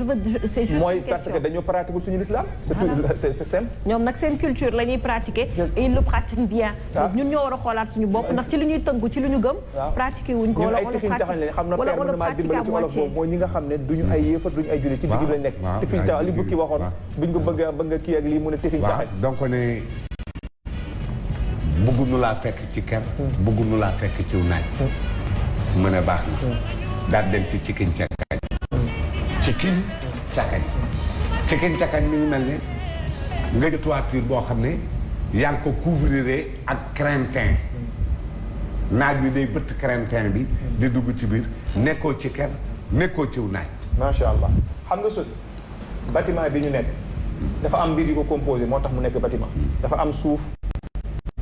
c'est juste mooy parce que dañoo pratiquer suñu l'islam c'est simple. ñoom nag seen culture la ñuy pratiquer et ils le pratiquent bien. ñun ñoo war a xoolaat suñu bopp ndax ci li ñuy tënku ci li ñu gëm. pratiquer wuñ ko wala pratique à moitié mooy ñi nga xam ne duñu ay yéefar duñu ay jullit ci digg lañ nekk te fiñ tax li bukki waxoon buñ ko bëgg nga kii ak lii mu ne tefiñ taxañ donc ne bëgguñu laa fekk ci ker bëgguñu laa fekk ci naaj mën a baax na daal dem ci cikin cakañ cikin cakañ mi ngi mel ne nga jël toiture boo xam ne yaa ngi ko couvrir ak crintin naaj bi day bëtt crintin bi di dugg ci biir nekkoo ci ker nekkoo ciw naaj. macha allah xam nga sut bâtiment bi ñu nekk dafa am mbir yu ko composé moo tax mu nekk bâtiment dafa am suuf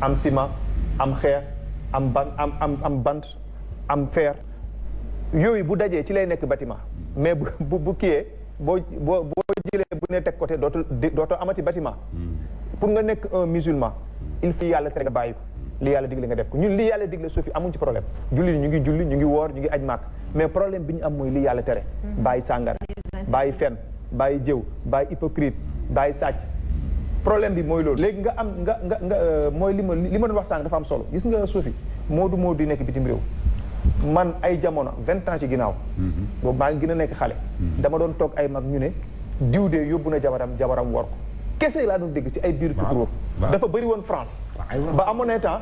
am ciment am xeer am bant am fer yooyu bu dajee ci lay nekk bâtiment mais bu kiyee boo jëlee bu ne teg côté dootoo amati bâtiment pour nga nekk un musulman il faut yàlla tere nga bàyyi ko li yàlla digle nga def ko ñun li yàlla digle suufi amuñ ci problème julli ñu ngi woor ñu ngi aj màkk mais problème bi ñu am mooy li yàlla tere bàyyi sàngara bàyyi fen bàyyi jëw bàyyi hypocrite bàyyi sàcc problème bi mooy loolu léegi nga am nga mooy li ma doon wax sànq dafa am solo gis nga suufi moodu di nekk bitim réew man ay jamono 20 ans ci ginnaaw boobu maa ngi gën a nekk xale dama doon toog ay mag ñu ne diw de yóbbu na jabaram wor ko kese laa doon dégg ci ay biir tukuróor dafa bëri woon France ba amoon na temps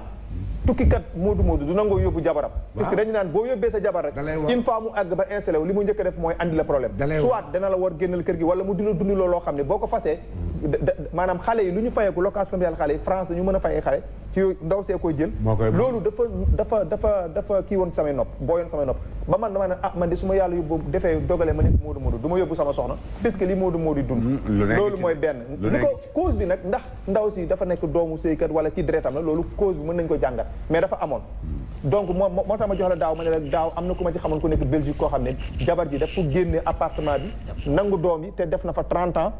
tukkikat moodu du nangoo yóbbu jabaram parce que dañu naan boo yóbbee sa jabar rek une fois mu àgg ba installé wu li mu njëkk a def mooy andi la problème soit dana la war génnal kër gi wala mu dina dund loo xam ne boo ko fasee maanaam xale yi lu ñu fayeeku location familiale xale yi France dañu mën a fayee xale ci yooyu ndaw see koy jël loolu dafa kii woon samay nopp boo yoon samay nopp ba man dama ne man de su ma yàlla yóbbu defee dogalee ma nekk moodu du ma yóbbu sama soxna puisque li moodu dund loolu mooy benn li ko cause bi nag ndax ndaw si dafa nekk doomu sëykat wala ci deretam la loolu cause bi mën nañu ko jàngat mais dafa amoon donc moo tax ma jox la daaw ma ne la daaw am na ku ma ci xamoon ku nekk Belgique koo xam ne jabar ji daf ko génne appartement bi nangu doom yi te def na fa 30 ans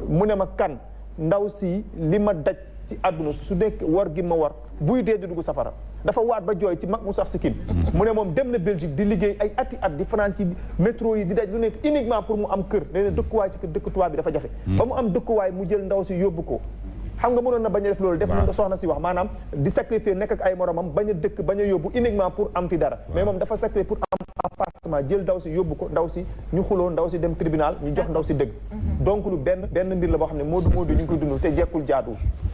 mu ne ma kan ndaw si li ma daj ci àdduna su nekk war gi ma war buy dee di dugg safara dafa waat ba jooy ci mag mu sax sikkin mu ne moom dem na Belgique di liggéey ay ati at di fanaan ci métro yi di daj lu nekk uniquement pour mu am kër nee na dëkkuwaay ci dëkk tubaab bi dafa jafe ba mu am dëkkuwaay mu jël ndaw si yóbbu ko xam nga mënoon na bañ a def loolu def na nga soxna si wax maanaam di sacrifier nekk ak ay moromam bañ a dëkk bañ a yóbbu uniquement pour am fi dara mais moom dafa sacrifier pour am appartement jël ndaw si yóbbu ko ndaw si ñu xuloo ndaw si dem tribunal ñu jox ndaw si dëgg donc lu benn mbir la boo xam ne moodu ñu ngi koy dund te jekkul jaadu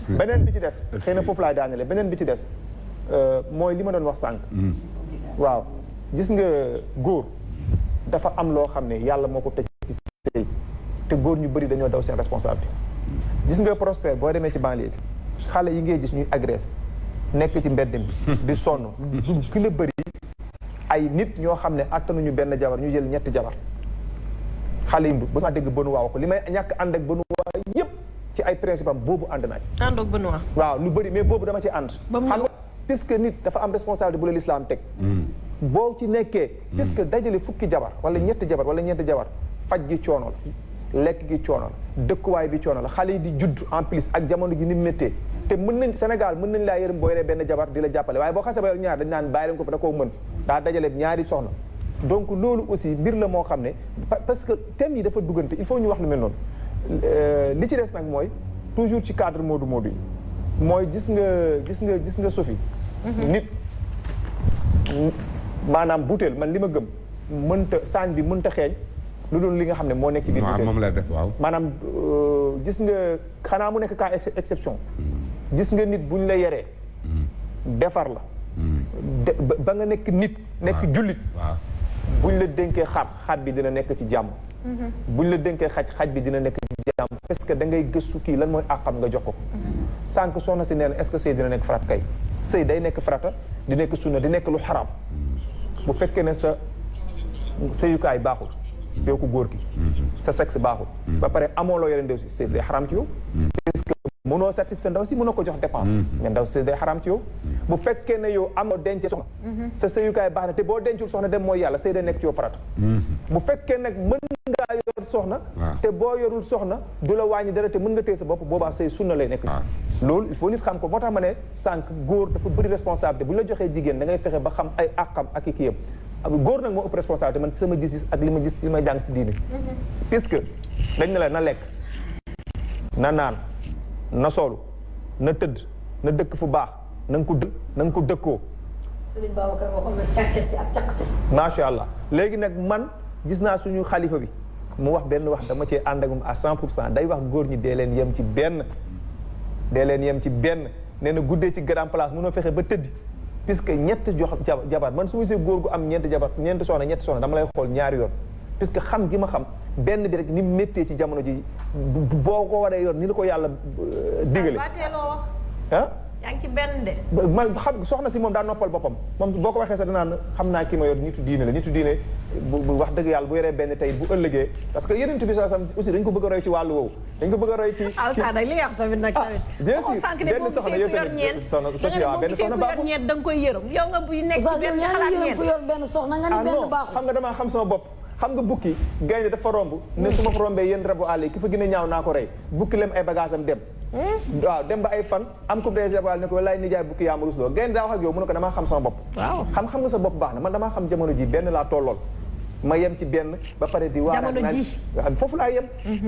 beneen bi ci des xëy na foofu laay daanele beneen bi ci des mooy li ma doon wax sànq waaw gis nga góor dafa am loo xam ne yàlla moo ko tëj ci sëy te góor ñu bëri dañoo daw seen responsabilité gis nga Prospère boo demee ci banlieue bi xale yi ngay gis ñuy agressé nekk ci mbedd bi di sonn du ki la bëri ay nit ñoo xam ne attanuñu benn jabar ñu jël ñetti jabar xale yi ba ma dégg Benoît wax ko li may ñàkk ànd ak Benoît yépp ci ay principe am boobu ànd naaj ànd ak Benoît waaw lu bëri mais boobu dama ci ànd xam nga puisque nit dafa am responsabilité bu la l'islam teg boo ci nekkee puisque dajale fukki jabar wala ñetti jabar wala ñeenti jabar faj gi coono la lekk gi coono la dëkkuwaay bi coono la xale yi di judd en plus ak jamono gi ni méttee te mën nañ Sénégal mën nañ laa yërëm boo yoree benn jabar di la jàppale waaye boo xasee ba yor ñaar dañ naan bàyyi leen ko fa da koo mën daa dajale ñaari soxna donc loolu aussi mbir la moo xam ne parce que thème yi dafa duggante il faut ñu wax lu mel noonu li ci des nag mooy toujours ci cadre moodu yi mooy gis nga Sophie. nit maanaam butéel man li ma gëm mënta saañ bi mënta xeeñ lu dul li nga xam ne moo nekk ci biir butéel moom la def waaw. maanaam gis nga xanaa mu nekk cas exception gis nga nit bu ñu la yeree defar la ba nga nekk nit nekk jullit buñ la dénkee xar bi dina nekk ci jàmm buñ la dénkee xaj bi dina nekk ci jàmm parce que da ngay gëstu kii lan mooy àqam nga jox ko sànq soxna si nee na est-ce que sëy dina nekk farata kay sëy day nekk farata di nekk sunna di nekk lu xaraam bu fekkee ne sa sëyukaay baaxul yow ko góor gi sa sexe baaxul ba pare amoo loo yore ndew si sëy day xaraam ci yow parce que mënoo satisfaire ndaw si mënoo ko jox dépense mais ndaw si day xaraam ci yow bu fekkee ne yow amoo denc soxna sa sëyukaay baax na te boo dencul soxna dem mooy yàlla sëy day nekk ci yow farata bu fekkee nag mën ngaa yor soxna te boo yorul soxna du la wàññi dara te mën nga téye sa bopp boobaa sëy sunna lay nekk loolu il faut nit xam ko moo tax ma ne sànq góor dafa bëri responsabilité bu ñu la joxee jigéen da ngay fexe ba xam ay àqam ak i kii yëpp góor nag moo ëpp responsabilité man ci sama gis-gis ak li ma gis li ma jàng ci diine puisque dañ ne la na lekk na naan na solu na tëdd na dëkk fu baax na nga ko dëkkoo Sëriñ Babacar waxoon na càkket si ak càq si macha allah léegi nag man gis naa suñu xalifa bi mu wax benn wax dama cee ànd ak moom à 100% day wax góor ñi dee leen yem ci benn nee na guddee ci grand place mënoo fexe ba tëddi puisque ñett jox jabar man su ma see góor gu am ñeenti soxna dama lay xool ñaari yoon puisque xam gi ma xam benn bi rek ni méttee ci jamono ji boo ko waree yoon ni la ko yàlla digale ah yaa ngi ci benn de. man xam soxna si moom daa noppal boppam moom boo ko waxee sax danaan xam naa ki ma yor nitu diine la nitu diine bu wax dëgg yàlla bu yoree benn tey bu ëllëgee parce que yeneen bi sax aussi dañ ko bëgg a roy ci wàllu woowu dañ ko bëgg a roy ci alta li nga wax tamit nag tamit bien sûr benn soxna yow tamit soxna benn soxna baaxul ñeent da nga koy yërëm yow nga bu nekk ci benn xalaat ñeent yor benn soxna nga ni benn baaxul xam nga damaa xam sama bopp xam nga bukki gaynde dafa romb ne su ma fa rombee yéen rabu àll yi ki fa gën a ñaaw naa ko rey bukki lem ay bagage am dem waaw dem ba ay fan am ko dee rabu àll ne ko walaay nijaay bukki yaa ma rusloo gaynde daa wax ak yow mu ne ko damaa xam sama bopp xam nga sa bopp baax na man damaa xam jamono ji benn laa tollool ma yem ci benn ba pare di waar jamono ji foofu laa yem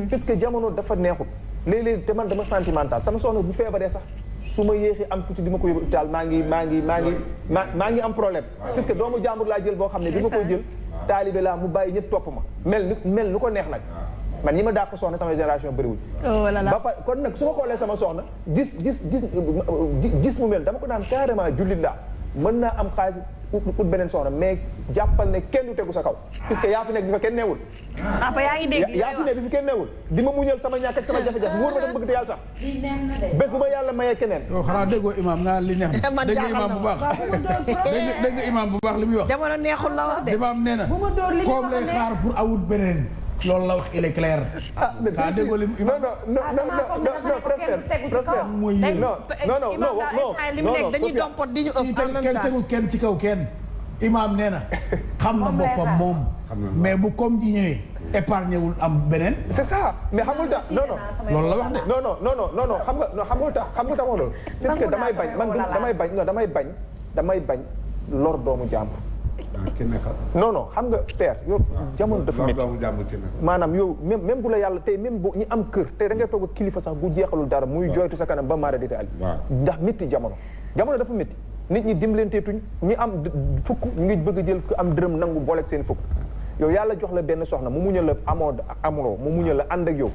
puisque jamono dafa neexut léeg-léeg te man dama sentimental sama soxna bu feebaree sax su ma yéexi am tuuti di ma ko yóbbu hôpital maa ngi am problème puisque doomu jàmbur laa jël boo xam ne bi ma koy jël taalibe laa mu bàyyi ñëpp topp ma mel nu ko neex nag man ñi ma daa ko soxna sama génération bëriwul ba pare kon nag su ma xoolee sama soxna gis mu mel dama ko naan carrément jullit laa mën naa am xaalis ut beneen soxna mais jàppal ne kenn du tegu sa kaw puisque yaa fi nekk bi fa kenn neewul yaa ngi dégg yaa fi nekk bi fi kenn neewul di ma muñal sama ñàkk ak sama jafe-jafe wóor ma dafa bëgg te yàlla sax bés bu ma yàlla mayee keneen yow xanaa déggoo imam nga li neex na dégg nga imam bu baax dégg nga imam bu baax li muy wax jamono neexul la wax de imam nee na comme lay xaar pour awut beneen loolu la wax il est clair ah déggoo li imam non dañuy dompot di ñu ëpp en même kenn temps tegul kenn ci kaw kenn imam nee na xam na boppam moom mais bu comme ji ñëwee épargné wul am beneen c'est ça mais xamul tax non loolu la wax de non xamul tax loolu parce que damay bañ lor doomu jàmbur non xam nga père yow jamono dafa métti maanaam yow même bu la yàlla tey même bu ñi am kër tey da ngay toog ak kilifa sax bu jeexalul dara muy jooytu sa kanam ba maara dite ali ndax métti jamono dafa métti nit ñi dimbalanteetuñ ñi am fukk ñu ngi bëgg a jël ku am dërëm nangu booleeg seen fukk yow yàlla jox la benn soxna mu muñal la amuloo mu muñal la ànd ak yow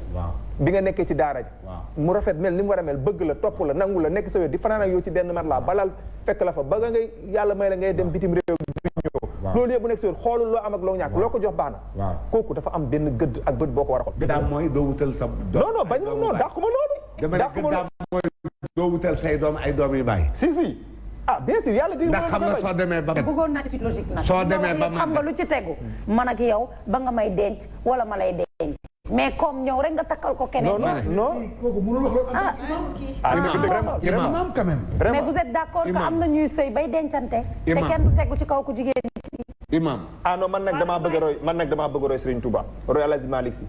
bi nga nekkee ci daara ji mu rafet mel ni mu war a mel bëgg la topp la nangu la nekk sa wet di fanaan ak yow ci benn mat laa balal fekk la fa ba nga ngay yàlla may la ngay dem bitim réew loolu yëpp bu nekk si wér xoolul loo am ak loo ñàkk loo ko jox baax na kooku dafa am benn gëdd ak bët boo ko war a xool gëddaam mooy doo wutal sa non bañ non dàqu ma loolu dama ne gëddaam mooy doo wutal say doom ay doom yu bàyyi si ah bien sûr yàlla di ndax xam nga soo demee ba bëggoon naa ci logique nag soo demee ba xam nga lu ci tegu man ak yow ba nga may denc wala ma lay denc mais comme ñëw rek nga takkal ko keneen non kooku mënul wax loolu imam quand même mais vous êtes d'accord que am na ñuy sëy bay dencante te kenn du tegu ci kaw ku jigéen imam non man nag damaa bëgg a roy Serigne Touba roy El Hadji Malick Sy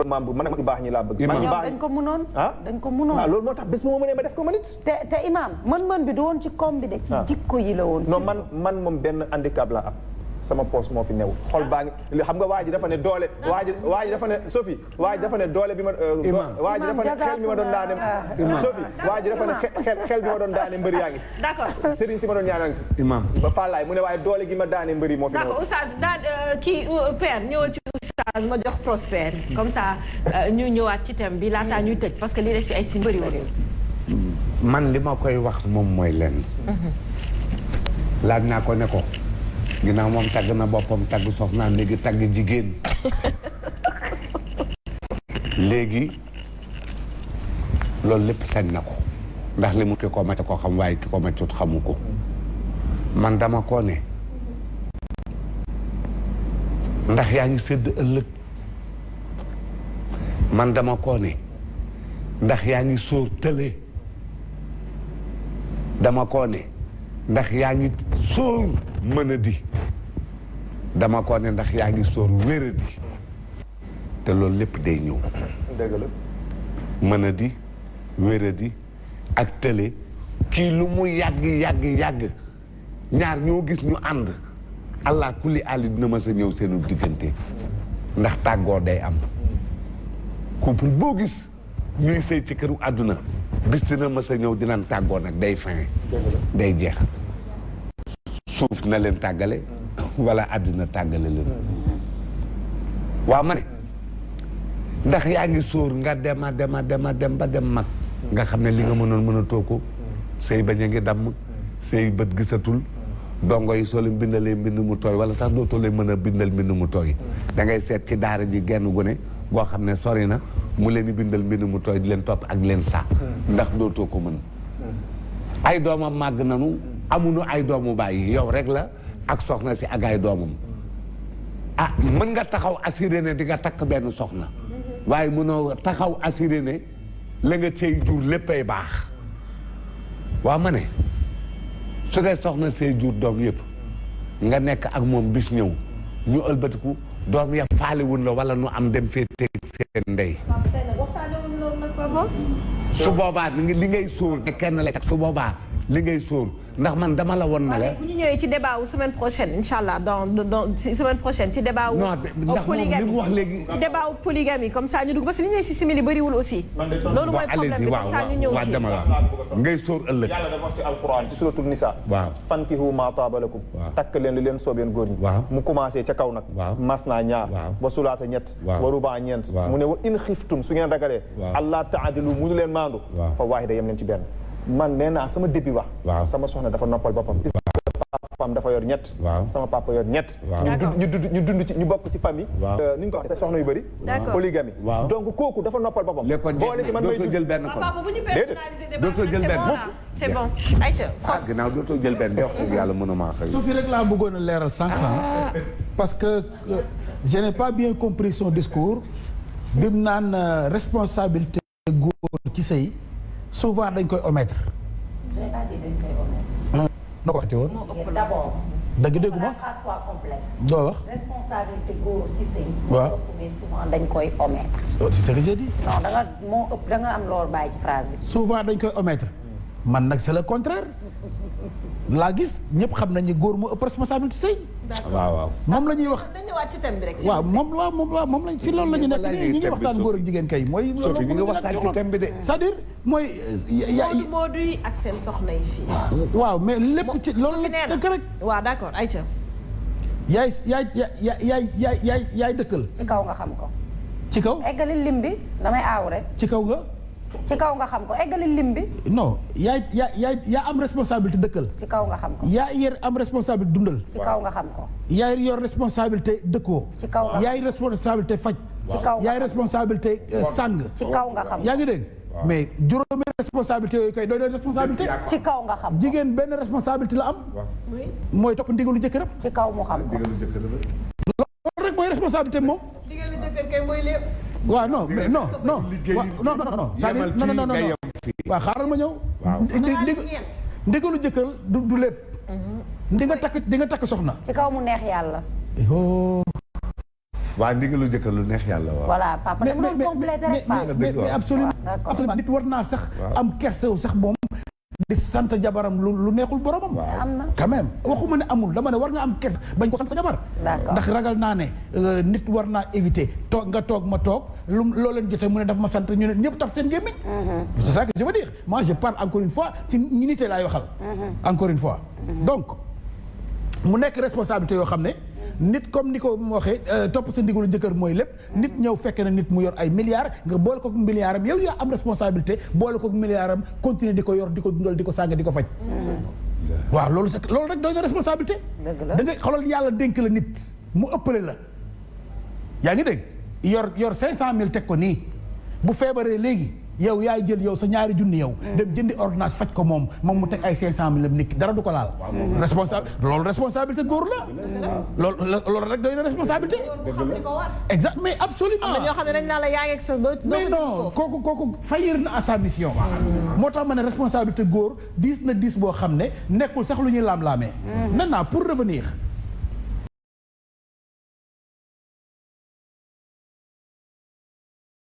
man nag ñu baax ñi laa bëgg ñoom dañ ko mënoon dañ ko mënoon loolu moo tax bés bu ma mënee ma def ko ma nit te imam mën bi du woon ci koom bi de ci jikko yi la woon non man moom benn handicap laa am sama poos moo fi new xol baa ngi xam nga waa ji dafa ne doole waa ji dafa ne Sophie waa ji dafa ne doole bi ma waa ji dafa ne xel mi ma doon daane Sophie waa ji dafa ne xel bi ma doon daane mbëri yaa ngi d'accord Serigne si ma doon ñaanal imam ba Fallaye mu ne waaye doole gi ma daane mbëri moo fi new d'accord Oustaz kii Père ñëwal ci Oustaz ma jox Prospère comme ça ñu ñëwaat ci thème bi laataa ñuy tëj parce que li des ci ay si mbëriwul man li ma koy wax moom mooy lenn laaj naa ko ne ko ginnaaw moom tagg na boppam tagg soxnaam léegi tagg jigéen léegi loolu lépp sañ na ko ndax li mu ki ko mate ko xam waaye ki ko matut xamu ko man dama ko ne ndax yaa ngi sédd ëllëg man dama ko ne ndax yaa ngi sóor tële dama ko ne ndax yaa ngi sóor mënadi dama ko ne ndax yaa ngi sóor wéradi te loolu lépp day ñëw dëgg la mënadi wéradi ak tële kii lu mu yàgg ñaar ñoo gis ñu ànd allah kulli ali dina ma sa ñëw seenu diggante ndax tàggoo day am couple boo gis ñuy sëy ci këru àdduna bis dina ma sa ñëw dinañ tàggoo nag day fin day jeex suuf na leen tàggale wala àddina tàggale leen waaw ma ne ndax yaa ngi sóor nga dem ba dem mag nga xam ne li nga mënatoo ko say bañ a ngi damm say bët gisatul dongo yi soo leen bindalee mbind mu tooy wala sax dootoo leen mën a bindal mbind mu tooy da ngay seet ci daara ji genn gune goo xam ne sori na mu leen di bindal mbind mu tooy di leen topp ak leen sax ndax dootoo ko mën ay doomam màgg nanu amuñu ay doomu bàyyi yow rek la ak soxna si ak ay doomam ah mën nga taxaw assuré ne di nga takk benn soxna waaye mënoo taxaw assuré ne la nga cey jur léppay baax waaw ma ne su dee soxna see jur doom yëpp nga nekk ak moom bis ñëw ñu ëlbatiku doom ya faalewun la wala nu am dem fee teg seen ndey su boobaa li ngay sóor ne kenn la su boobaa li ngay sóor ndax man dama la woon na la bu ñu ñëwee ci débat wu semaine prochaine incha allah dans semaine prochaine ci débat wu polygamie li mu wax léegi ci débat wu polygamie comme ça ñu dugg parce que li ñuy si simili bëriwul aussi loolu mooy problème bi comme ça ñu ñëw ci dama la ngay sóor ëllëg yàlla dafa wax ci alquran ci suratul nisa waaw fankihu ma taaba lakum takk leen li leen soobeen góor ñi mu commencé ca kaw nag mas naa ñaar ba sulaasa ñett wa rubaa ñeent mu ne wa in xiftum su ngeen ragalee allah taadilu mu ñu leen maandu fa waahida yem leen ci benn man nee naa sama début wax sama soxna dafa noppal boppam puisque papaam dafa yor ñett sama papa yor ñett ñu dund ci ñu bokk ci famille ni ñu ko waxee soxna yu bëri polygamie donc kooku dafa noppal boppam boole ci man dootoo jël benn kon dootoo jël benn c'est bon ayca ginnaaw dootoo jël benn de wax yàlla mën a maa xëy su fi rek laa bëggoon a leeral sànq parce que je n'ai pas bien compris son discours bi mu naan responsabilité góor ci sëy souvent dañ koy omettre. je n'ai pas dit dañ koy omettre. noo ko waxati woon. d'abord. dëgg-dëggu ma. doo wax. responsabilité góor ci sëy. waaw mais souvent dañ koy omettre. c'est ce que j'ai dit. non da nga moo ëpp da nga am loolu bàyyi ci phrase bi. souvent dañ koy omettre man nag c'est le contraire laa gis ñëpp xam nañ ni góor moo ëpp responsabilité sëy. waaw moom la ñuy wax. dañu ñëwaat ci thème bi rek. waaw moom lañ si loolu la ñu nekk ñi ngi waxtaan góor ak jigéen kay mooy. Sophie ñi nga waxtaan ci thème bi de. c'est-à-dire mooy. Modou yi ak seen soxna yi fii. waaw mais lépp ci loolu la dëkk rek. waaw d'accord ayca. yaay dëkkal. ci kaw nga xam ko. ci kaw. eggali lim bi damay aaw rek. ci kaw nga. ci kaw nga xam ko eggali lim bi. non yaa am responsabilité dëkkal. ci kaw nga xam ko. yaa yor am responsabilité dundal. ci kaw nga xam ko. yaa yor responsabilité dëkkoo. ci kaw nga yaay responsabilité faj. ci kaw yaay responsabilité sàng. ci kaw nga xam yaa ngi dégg. mais juróomi responsabilité yooyu kay doy doy responsabilité. ci kaw nga xam ko. jigéen benn responsabilité la am. mooy topp ndigalu jëkkëram. ci kaw mu xam ko. loolu rek mooy responsabilité moom. ndigalu jëkkër kay mooy lépp. waaw non mais non c'est-à-dire non waaw xaaral ma ñëw. ndigalu jëkkër du lépp. di nga takk soxna. ci kaw mu neex yàlla. waa ndigalu jëkkër lu neex yàlla waaw. voilà papa dama doon complété rek mais absolument nit war naa sax am kersew sax moom di sant jabaram lu neexul boromam. quand même waxuma ne amul dama ne war nga am kers bañ ko sant sa jabar. ndax ragal naa ne nit war naa éviter toog nga toog ma toog loo leen jotee mu ne daf ma sant ñu ne ñëpp taf seen gémmiñ. c'est ça que je veux dire moi je parle encore une fois ci ñi nite laay waxal. encore une fois. donc mu nekk responsabilité yoo xam ne. nit comme ni ko waxee topp sa ndigalu njëkkër mooy lépp nit ñëw fekk na nit mu yor ay milliards nga boole ko milliards am yow yaa am responsabilité boole ko milliards am continuer di ko yor di ko dundal di ko sàng di ko faj. waaw loolu rek doy na responsabilité. da nga xoolal yàlla dénk la nit mu ëppale la. yaa ngi dégg yor 500000 teg ko nii bu feebaree léegi yow yaay jël yow sa ñaari junni yow. dem jëndi ordonnance faj ko moom mu teg ay 500000 am nit dara du ko laal. loolu responsabilité góor la. loolu rek doy na responsabilité. exact mais absolument. am na ñoo xam ne dañ naan la yaa ngi ak sa doo mais non kooku faillir na à sa mission. moo tax ma ne responsabilité góor diis na diis boo xam ne nekkul sax lu ñuy laam-laamee. maintenant pour revenir